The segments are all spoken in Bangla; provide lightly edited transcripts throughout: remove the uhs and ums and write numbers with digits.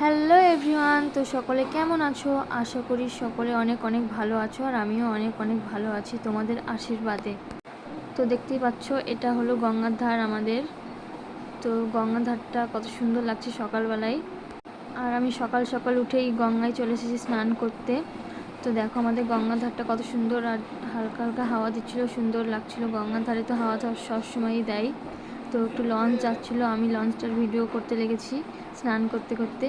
হ্যালো এভরিওয়ান, তো সকলে কেমন আছো? আশা করি সকলে অনেক অনেক ভালো আছো, আর আমিও অনেক অনেক ভালো আছি তোমাদের আশীর্বাদে। তো দেখতেই পাচ্ছ, এটা হলো গঙ্গার ধার আমাদের। তো গঙ্গার ধারটা কত সুন্দর লাগছে সকালবেলায়। আর আমি সকাল সকাল উঠেই গঙ্গায় চলে এসেছি স্নান করতে। তো দেখো আমাদের গঙ্গার ধারটা কত সুন্দর, আর হালকা হালকা হাওয়া দিচ্ছিলো, সুন্দর লাগছিলো। গঙ্গার ধারে তো হাওয়া সবসময়ই দেয়। তো একটু লঞ্চ যাচ্ছিলো, আমি লঞ্চটার ভিডিও করতে লেগেছি স্নান করতে করতে।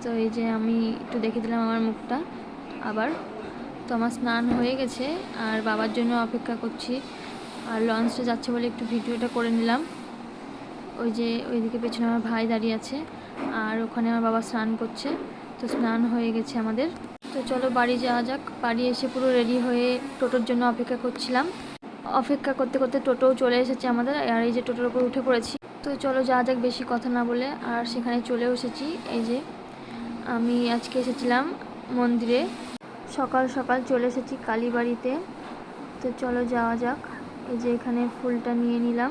তো এই যে আমি একটু দেখে দিলাম আমার মুখটা আবার। তো আমার স্নান হয়ে গেছে, আর বাবার জন্য অপেক্ষা করছি। আর লঞ্চটা যাচ্ছে বলে একটু ভিডিওটা করে নিলাম। ওই যে ওইদিকে পেছনে আমার ভাই দাঁড়িয়ে আছে, আর ওখানে আমার বাবা স্নান করছে। তো স্নান হয়ে গেছে আমাদের। তো চলো বাড়ি যাওয়া যাক। বাড়ি এসে পুরো রেডি হয়ে টোটোর জন্য অপেক্ষা করছিলাম। অপেক্ষা করতে করতে টোটোও চলে এসেছে আমাদের, আর এই যে টোটোর উপর উঠে পড়েছি। তো চলো যাওয়া যাক বেশি কথা না বলে। আর সেখানে চলেও এসেছি। এই যে আমি আজকে এসেছিলাম মন্দিরে, সকাল সকাল চলে এসেছি কালীবাড়িতে। তো চলো যাওয়া যাক। এই যে এখানে ফুলটা নিয়ে নিলাম,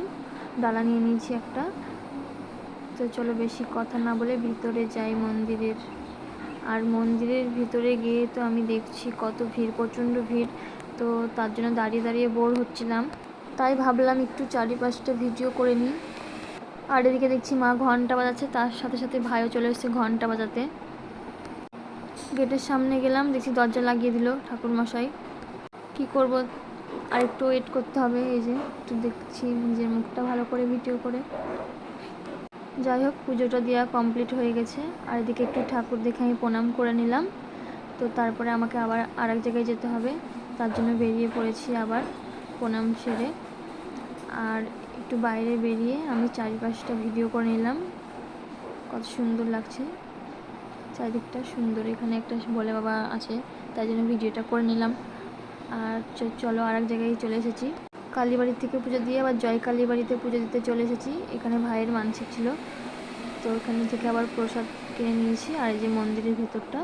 ডালা নিয়ে নিয়েছি একটা। তো চলো বেশি কথা না বলে ভিতরে যাই মন্দিরের। আর মন্দিরের ভিতরে গিয়ে তো আমি দেখছি কত ভিড়, প্রচণ্ড ভিড়। তো তার জন্য দাঁড়িয়ে দাঁড়িয়ে বোর হচ্ছিলাম, তাই ভাবলাম একটু চারিপাশটা ভিডিও করে নিই। আর এদিকে দেখছি মা ঘন্টা বাজাচ্ছে, তার সাথে সাথে ভাইও চলে এসেছে ঘন্টা বাজাতে। গেটের সামনে গেলাম, দেখছি দরজা লাগিয়ে দিল ঠাকুরমশাই। কি করব, আর একটু ওয়েট করতে হবে। এই যে একটু দেখছি নিজের মুখটা ভালো করে ভিডিও করে। যাই হোক, পুজোটা দেওয়া কমপ্লিট হয়ে গেছে। আর এদিকে একটু ঠাকুর দেখে আমি প্রণাম করে নিলাম। তো তারপরে আমাকে আবার আরেক জায়গায় যেতে হবে, তার জন্য বেরিয়ে পড়েছি আবার প্রণাম সেরে। আর একটু বাইরে বেরিয়ে আমি চারিপাশটা ভিডিও করে নিলাম। কত সুন্দর লাগছে চারিদিকটা, সুন্দর। এখানে একটা বলে বাবা আছে, তাই জন্য ভিডিওটা করে নিলাম। আর চলো আরেক জায়গায় চলে এসেছি। কালীবাড়ির থেকে পুজো দিয়ে আবার জয় কালীবাড়িতে পুজো দিতে চলে এসেছি। এখানে ভাইয়ের মানসিক ছিল, তো ওখানে থেকে আবার প্রসাদ কিনে নিয়েছি। আর এই যে মন্দিরের ভেতরটা,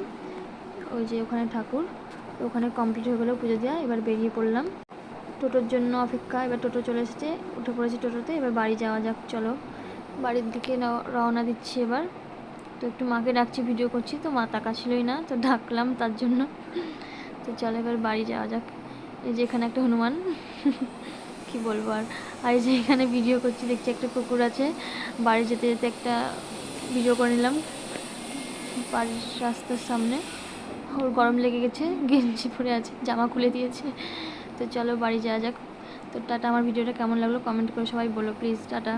ওই যে ওখানে ঠাকুর। তো ওখানে কমপ্লিট হয়ে গেলো পুজো দেওয়া। এবার বেরিয়ে পড়লাম, টোটোর জন্য অপেক্ষা। এবার টোটো চলে এসেছে, উঠে পড়েছি টোটোতে। এবার বাড়ি যাওয়া যাক। চলো বাড়ির দিকে রওনা দিচ্ছি এবার। তো একটু মাকে ডাকছি, ভিডিও করছি, তো মা তাকাচ্ছিলই না, তো ডাকলাম তার জন্য। তো চলো এবার বাড়ি যাওয়া যাক। এই যে এখানে একটা হনুমান, কি বলবো আর। আর এই যে এখানে ভিডিও করছি, দেখছি একটা কুকুর আছে। বাড়ি যেতে যেতে একটা ভিডিও করে নিলাম বাড়ির রাস্তার সামনে। ওর গরম লেগে গেছে, গেঞ্জি পরে আছে, জামা খুলে দিয়েছে। তো চলো বাড়ি যাওয়া যাক। তো টাটা। আমার ভিডিওটা কেমন লাগলো কমেন্ট করে সবাই বলো প্লিজ। টাটা।